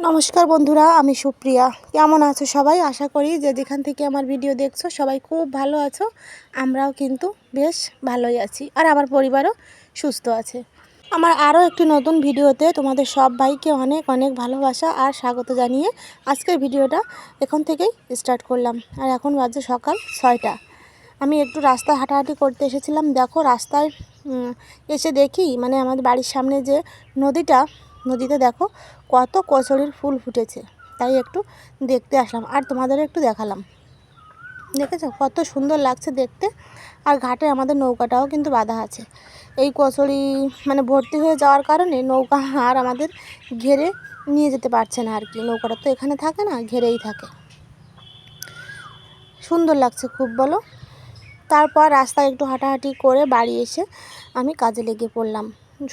নমস্কার বন্ধুরা, আমি সুপ্রিয়া। কেমন আছো সবাই? আশা করি যে যেখান থেকে আমার ভিডিও দেখছো সবাই খুব ভালো আছো। আমরাও কিন্তু বেশ ভালোই আছি, আর আমার পরিবারও সুস্থ আছে। আমার আরও একটি নতুন ভিডিওতে তোমাদের সব ভাইকে অনেক অনেক ভালোবাসা আর স্বাগত জানিয়ে আজকের ভিডিওটা এখন থেকেই স্টার্ট করলাম। আর এখন বাজে সকাল 6টা। আমি একটু রাস্তা হাঁটাহাঁটি করতে এসেছিলাম। দেখো রাস্তায় এসে দেখি আমাদের বাড়ির সামনে যে নদীতে দেখো কত কচুরির ফুল ফুটেছে, তাই একটু দেখতে আসলাম আর তোমাদের একটু দেখালাম। দেখেছো কত সুন্দর লাগছে দেখতে। আর ঘাটে আমাদের নৌকাটাও কিন্তু বাঁধা আছে। এই কচুরি ভর্তি হয়ে যাওয়ার কারণে নৌকা আর আমাদের ঘেরে নিয়ে যেতে পারছে না আর কি। নৌকাটা তো এখানে থাকে না, ঘেরেই থাকে। সুন্দর লাগছে খুব, বলো। তারপর রাস্তায় একটু হাঁটাহাঁটি করে বাড়ি এসে আমি কাজে লেগে পড়লাম।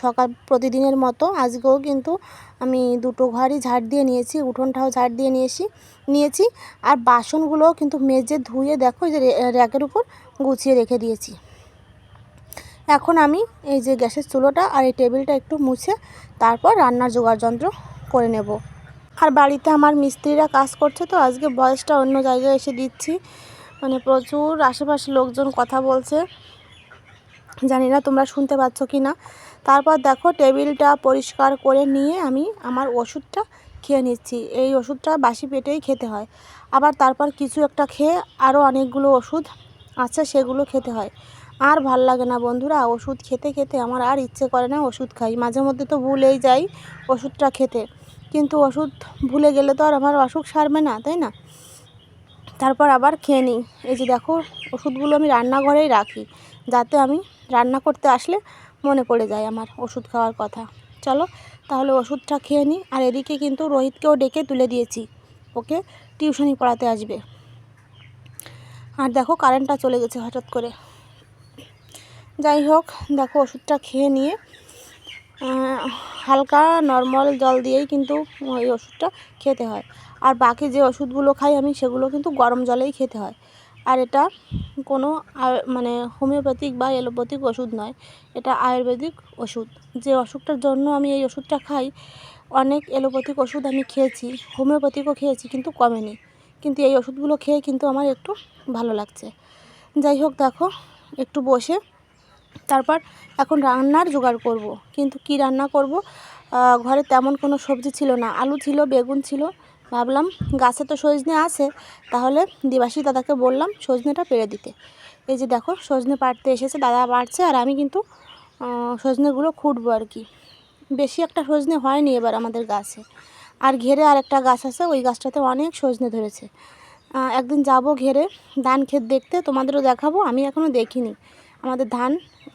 সকাল প্রতিদিনের মতো আজকেও কিন্তু আমি দুটো ঘরই ঝাড় দিয়ে নিয়েছি, উঠোনটাও ঝাড় দিয়ে নিয়েছি। আর বাসনগুলোও কিন্তু মেজে ধুয়ে দেখো যে র্যাকের উপর গুছিয়ে রেখে দিয়েছি। এখন আমি এই যে গ্যাসের চুলোটা আর এই টেবিলটা একটু মুছে তারপর রান্নার জোগাড়যন্ত্র করে নেব। আর বাড়িতে আমার মিস্ত্রিরা কাজ করছে, তো আজকে ভয়েসটা অন্য জায়গায় এসে দিচ্ছি। প্রচুর আশেপাশে লোকজন কথা বলছে, জানি না তোমরা শুনতে পাচ্ছ কি না। তারপর দেখো টেবিলটা পরিষ্কার করে নিয়ে আমি আমার ওষুধটা খেয়ে নিচ্ছি। এই ওষুধটা বাসি পেটেই খেতে হয়, আবার তারপর কিছু একটা খেয়ে আরও অনেকগুলো ওষুধ আছে সেগুলো খেতে হয়। আর ভাল লাগে না বন্ধুরা, ওষুধ খেতে খেতে আমার আর ইচ্ছে করে না ওষুধ খাই। মাঝে মধ্যে তো ভুলেই যাই ওষুধটা খেতে, কিন্তু ওষুধ ভুলে গেলে তো আর আমার অসুখ সারবে না, তাই না? তারপর আবার খেয়ে নিই। এই যে দেখো ওষুধগুলো আমি রান্নাঘরেই রাখি, যাতে আমি রান্না করতে আসলে মনে পড়ে যায় আমার ওষুধ খাওয়ার কথা। চলো তাহলে ওষুধটা খেয়ে নিই। আর এদিকে কিন্তু রোহিতকেও ডেকে তুলে দিয়েছি, ওকে টিউশনি পড়াতে আসবে। আর দেখো কারেন্টটা চলে গেছে হঠাৎ করে। যাই হোক, দেখো ওষুধটা খেয়ে নিয়ে হালকা নর্মাল জল দিয়েই কিন্তু এই ওষুধটা খেতে হয়। আর বাকি যে ওষুধগুলো খাই আমি সেগুলো কিন্তু গরম জলেই খেতে হয়। আর এটা কোনো হোমিওপ্যাথিক বা এলোপ্যাথিক ওষুধ নয়, এটা আয়ুর্বেদিক ওষুধ। যে অসুখটার জন্য আমি এই ওষুধটা খাই, অনেক এলোপ্যাথিক ওষুধ আমি খেয়েছি, হোমিওপ্যাথিকও খেয়েছি, কিন্তু কমেনি। কিন্তু এই ওষুধগুলো খেয়ে কিন্তু আমার একটু ভালো লাগছে। যাই হোক, দেখো একটু বসে তারপর এখন রান্নার জোগাড় করব। কিন্তু কি রান্না করব, ঘরে তেমন কোনো সবজি ছিল না। আলু ছিল, বেগুন ছিল। ভাবলাম গাছে তো সজনে আছে, তাহলে দেবাশিস দাদাকে বললাম সজনেটা পেড়ে দিতে। এই যে দেখো সজনে পাড়তে এসেছে, দাদা পাড়ছে আর আমি কিন্তু সজনেগুলো খুঁটবো আর কি। বেশি একটা সজনে হয়নি এবার আমাদের গাছে। আর ঘেরে আর একটা গাছ আছে, ওই গাছটাতে অনেক সজনে ধরেছে। একদিন যাব ঘেরে ধান ক্ষেত দেখতে, তোমাদেরও দেখাবো। আমি এখনও দেখিনি। আমাদের ধান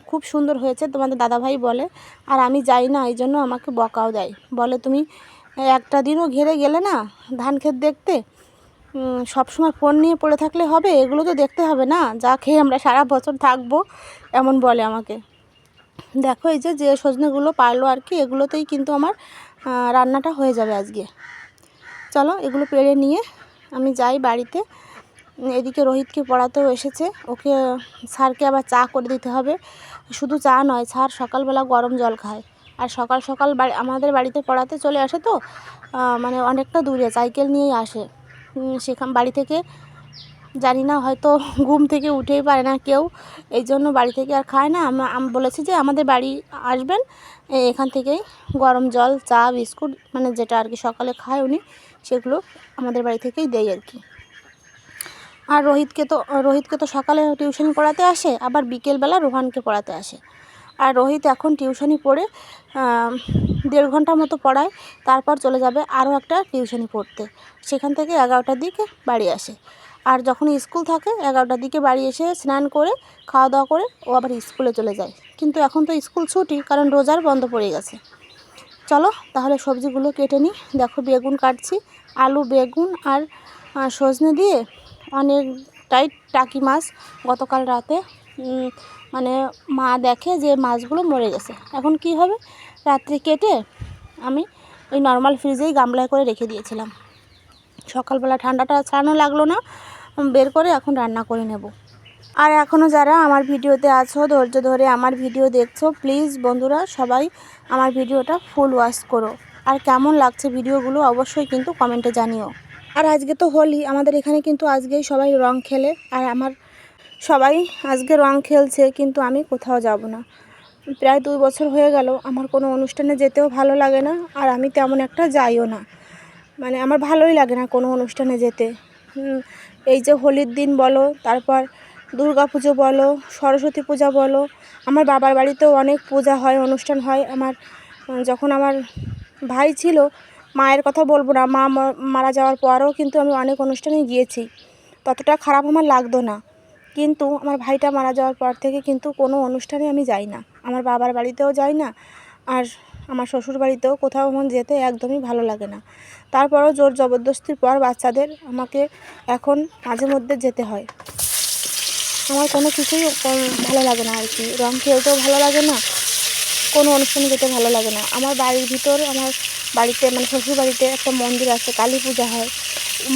খুব সুন্দর হয়েছে তোমাদের দাদাভাই বলে, আর আমি যাই না, এই জন্য আমাকে বকাও দেয়। বলে তুমি একটা দিনও ঘেরে গেলে না ধান ক্ষেত দেখতে, সবসময় ফোন নিয়ে পড়ে থাকলে হবে? এগুলো তো দেখতে হবে না, যা খেয়ে আমরা সারা বছর থাকবো, এমন বলে আমাকে। দেখো এই যে সজনেগুলো পারলো আর কি, এগুলোতেই কিন্তু আমার রান্নাটা হয়ে যাবে আজকে। চলো এগুলো পেড়ে নিয়ে আমি যাই বাড়িতে। এদিকে রোহিতকে পড়াতেও এসেছে, ওকে স্যারকে আবার চা করে দিতে হবে। শুধু চা নয়, স্যার সকালবেলা গরম জল খায়। আর সকাল সকাল আমাদের বাড়িতে পড়াতে চলে আসে, তো অনেকটা দূরে সাইকেল নিয়েই আসে। সেখান বাড়ি থেকে জানি না, হয়তো ঘুম থেকে উঠেই পারে না কেউ, এই জন্য বাড়ি থেকে আর খায় না। আমি বলেছি যে আমাদের বাড়ি আসবেন, এখান থেকেই গরম জল, চা, বিস্কুট যেটা আর কি সকালে খায় উনি, সেগুলো আমাদের বাড়ি থেকেই দেয় আর কি। আর রোহিতকে তো সকালে টিউশনি পড়াতে আসে, আবার বিকেলবেলা রোহানকে পড়াতে আসে। আর রোহিত এখন টিউশনি পড়ে 1.5 ঘন্টা মতো পড়ায়, তারপর চলে যাবে আরও একটা টিউশনি পড়তে। সেখান থেকে 11টার দিকে বাড়ি আসে। আর যখন স্কুল থাকে 11টার দিকে বাড়ি এসে স্নান করে খাওয়া দাওয়া করে ও আবার স্কুলে চলে যায়। কিন্তু এখন তো স্কুল ছুটি, কারণ রোজার বন্ধ পড়ে গেছে। চলো তাহলে সবজিগুলো কেটে নিই। দেখো বেগুন কাটছি, আলু, বেগুন আর সজনে দিয়ে অনেকটাই টাকি মাছ গতকাল রাতে মা দেখে যে মাছগুলো মরে গেছে। এখন কি হবে, রাত্রে কেটে আমি ওই নর্মাল ফ্রিজেই গামলায় করে রেখে দিয়েছিলাম। সকালবেলা ঠান্ডাটা ছাড়ানো লাগলো না, বের করে এখন রান্না করে নেব। আর এখনও যারা আমার ভিডিওতে আছো, ধৈর্য ধরে আমার ভিডিও দেখছো, প্লিজ বন্ধুরা সবাই আমার ভিডিওটা ফুল ওয়াচ করো। আর কেমন লাগছে ভিডিওগুলো অবশ্যই কিন্তু কমেন্টে জানিও। আর আজকে তো হোলি, আমাদের এখানে কিন্তু আজকেই সবাই রং খেলে, আর আমার সবাই আজকে রং খেলছে, কিন্তু আমি কোথাও যাব না। প্রায় 2 বছর হয়ে গেল আমার কোনো অনুষ্ঠানে যেতেও ভালো লাগে না, আর আমি তেমন একটা যাইও না। মানে আমার ভালোই লাগে না কোনো অনুষ্ঠানে যেতে। এই যে হোলির দিন বলো, তারপর দুর্গা পুজো বলো, সরস্বতী পূজা বলো, আমার বাবার বাড়িতেও অনেক পূজা হয়, অনুষ্ঠান হয়। যখন আমার ভাই ছিল, মায়ের কথা বলবো না, মা মারা যাওয়ার পরও কিন্তু আমি অনেক অনুষ্ঠানে গিয়েছি, ততটা খারাপ আমার লাগতো না। কিন্তু আমার ভাইটা মারা যাওয়ার পর থেকে কিন্তু কোনো অনুষ্ঠানে আমি যাই না, আমার বাবার বাড়িতেও যাই না, আর আমার শ্বশুর বাড়িতেও কোথাও আমার যেতে একদমই ভালো লাগে না। তারপরেও জোর জবরদস্তির পর বাচ্চাদের আমাকে এখন মাঝে মধ্যে যেতে হয়। আমার কোনো কিছুই ভালো লাগে না আর কি, রং খেলতেও ভালো লাগে না, কোনো অনুষ্ঠানে যেতে ভালো লাগে না। আমার বাড়ির ভিতর, আমার বাড়িতে মানে শ্বশুর বাড়িতে একটা মন্দির আছে, কালী পূজা হয়,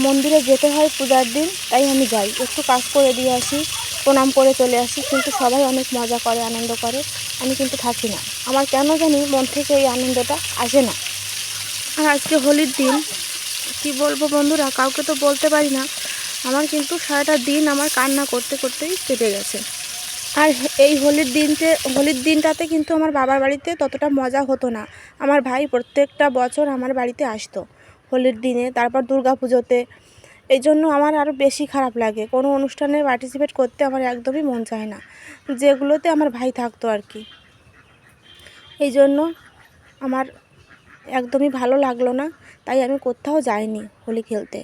মন্দিরে যেতে হয় পূজার দিন, তাই আমি যাই, একটু কাজ করে দিয়ে আসি, প্রণাম করে চলে আসি। কিন্তু সবাই অনেক মজা করে, আনন্দ করে, আমি কিন্তু থাকি না। আমার কেন জানি মন থেকে এই আনন্দটা আসে না। আর আজকে হোলির দিন, কি বলবো বন্ধুরা, কাউকে তো বলতে পারি না, আমার কিন্তু সারাটা দিন আমার কান্না করতে করতেই কেটে গেছে। আর এই হোলির দিনটাতে কিন্তু আমার বাবার বাড়িতে ততটা মজা হতো না। আমার ভাই প্রত্যেকটা বছর আমার বাড়িতে আসতো হোলির দিনে, তারপর দুর্গা পুজোতে। এই জন্য আমার আরও বেশি খারাপ লাগে, কোনো অনুষ্ঠানে পার্টিসিপেট করতে আমার একদমই মন চায় না, যেগুলোতে আমার ভাই থাকতো আর কি। এই জন্য আমার একদমই ভালো লাগলো না, তাই আমি কোথাও যাইনি হোলি খেলতে।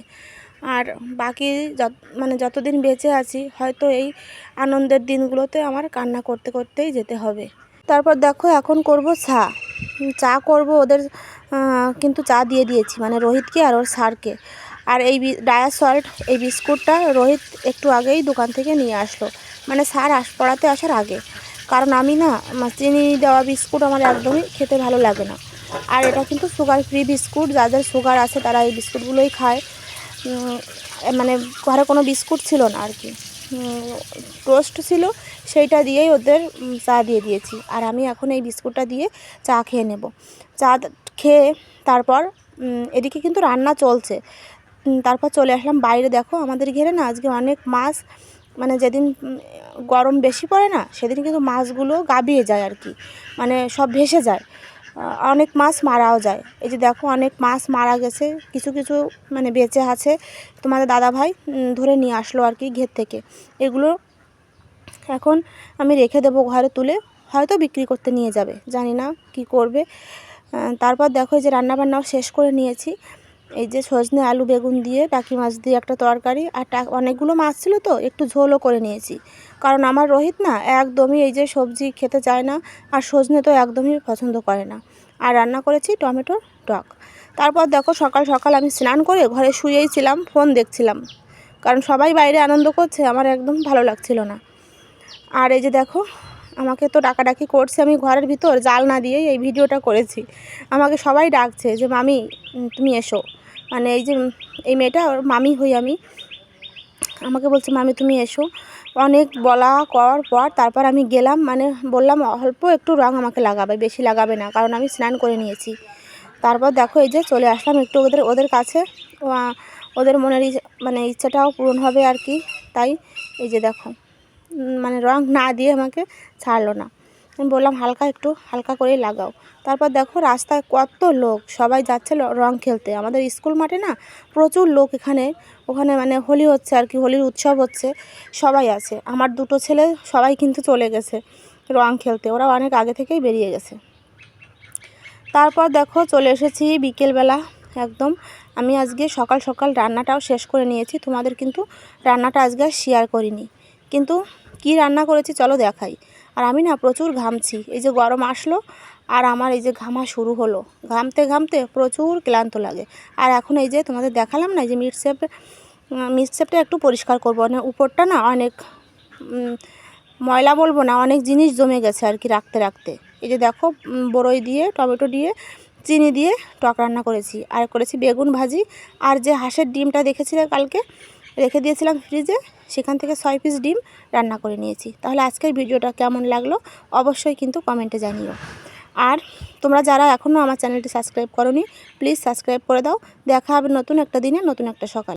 আর বাকি যতদিন বেঁচে আছি হয়তো এই আনন্দের দিনগুলোতে আমার কান্না করতে করতেই যেতে হবে। তারপর দেখো এখন করব চা করব ওদের, কিন্তু চা দিয়ে দিয়েছি মানে রোহিতকে আর ওর স্যারকে। আর এই ডায়া সল্ট, এই বিস্কুটটা রোহিত একটু আগেই দোকান থেকে নিয়ে আসলো, মানে স্যার পড়াতে আসার আগে। কারণ আমি না চিনি দেওয়া বিস্কুট আমার একদমই খেতে ভালো লাগে না। আর এটা কিন্তু সুগার ফ্রি বিস্কুট, যাদের সুগার আছে তারা এই বিস্কুটগুলোই খায়। মানে ঘরে কোনো বিস্কুট ছিল না আর কি, টোস্ট ছিল, সেইটা দিয়েই ওদের চা দিয়ে দিয়েছি। আর আমি এখন এই বিস্কুটটা দিয়ে চা খেয়ে নেব। চা খেয়ে তারপর এদিকে কিন্তু রান্না চলছে। তারপর চলে আসলাম বাইরে। দেখো আমাদের ঘেরে না আজকে অনেক মাছ, মানে যেদিন গরম বেশি পড়ে না সেদিন কিন্তু মাছগুলো গাবিয়ে যায় আর কি, মানে সব ভেসে যায়, অনেক মাছ মারাও যায়। এই যে দেখো অনেক মাছ মারা গেছে, কিছু কিছু মানে বেঁচে আছে, তোমাদের দাদাভাই ধরে নিয়ে আসলো আর কি ঘের থেকে। এগুলো এখন আমি রেখে দেবো ঘরে তুলে, হয়তো বিক্রি করতে নিয়ে যাবে, জানি না কি করবে। তারপর দেখো এই যে রান্নাবান্নাও শেষ করে নিয়েছি। এই যে সজনে আলু বেগুন দিয়ে টাকি মাছ দিয়ে একটা তরকারি, আর অনেকগুলো মাছ ছিল তো একটু ঝোলও করে নিয়েছি, কারণ আমার রোহিত না একদমই এই যে সবজি খেতে চায় না, আর সজনে তো একদমই পছন্দ করে না। আর রান্না করেছি টমেটোর টক। তারপর দেখো সকাল সকাল আমি স্নান করে ঘরে শুয়েই ছিলাম, ফোন দেখছিলাম, কারণ সবাই বাইরে আনন্দ করছে, আমার একদম ভালো লাগছিল না। আর এই যে দেখো আমাকে তো ডাকাডাকি করছে, আমি ঘরের ভিতর জাল না দিয়েই এই ভিডিওটা করেছি। আমাকে সবাই ডাকছে যে মামি তুমি এসো, মানে এই যে এই মেয়েটা ওর মামি হই আমি, আমাকে বলছে মামি তুমি এসো। অনেক বলা করার পর তারপর আমি গেলাম, মানে বললাম অল্প একটু রং আমাকে লাগাবে, বেশি লাগাবে না, কারণ আমি স্নান করে নিয়েছি। তারপর দেখো এই যে চলে আসলাম একটু ওদের কাছে, ওদের মনের মানে ইচ্ছাটাও পূরণ হবে আর কি। তাই এই যে দেখো মানে রং না দিয়ে আমাকে ছাড়লো না, আমি বললাম একটু হালকা করেই লাগাও। তারপর দেখো রাস্তায় কত লোক, সবাই যাচ্ছে রং খেলতে। আমাদের স্কুল মাঠে না প্রচুর লোক, ওখানে মানে হোলি হচ্ছে আর কি, হোলির উৎসব হচ্ছে, সবাই আছে। আমার দুটো ছেলে সবাই কিন্তু চলে গেছে রং খেলতে, ওরা অনেক আগে থেকেই বেরিয়ে গেছে। তারপর দেখো চলে এসেছি বিকেলবেলা একদম। আমি আজকে সকাল সকাল রান্নাটাও শেষ করে নিয়েছি, তোমাদের কিন্তু রান্নাটা আজকে আর শেয়ার করিনি, কিন্তু কি রান্না করেছি চলো দেখাই। আর আমি না প্রচুর ঘামছি, এই যে গরম আসলো আর আমার এই যে ঘামা শুরু হলো, ঘামতে ঘামতে প্রচুর ক্লান্ত লাগে। আর এখন এই যে তোমাদের দেখালাম না, এই যে মিক্সচারটা একটু পরিষ্কার করবো, মানে উপরটা না অনেক ময়লা বলবো না, অনেক জিনিস জমে গেছে আর কি রাখতে রাখতে। এই যে দেখো বড়ই দিয়ে টমেটো দিয়ে চিনি দিয়ে টক রান্না করেছি, আর করেছি বেগুন ভাজি। আর যে হাঁসের ডিমটা দেখেছিলে কালকে রেখে দিয়েছিলাম ফ্রিজে, সেখান থেকে 6 পিস ডিম রান্না করে নিয়েছি। তাহলে আজকের ভিডিওটা কেমন লাগলো অবশ্যই কিন্তু কমেন্টে জানিও। আর তোমরা যারা এখনও আমার চ্যানেলটি সাবস্ক্রাইব করোনি প্লিজ সাবস্ক্রাইব করে দাও। দেখা হবে নতুন একটা দিনে নতুন একটা সকাল।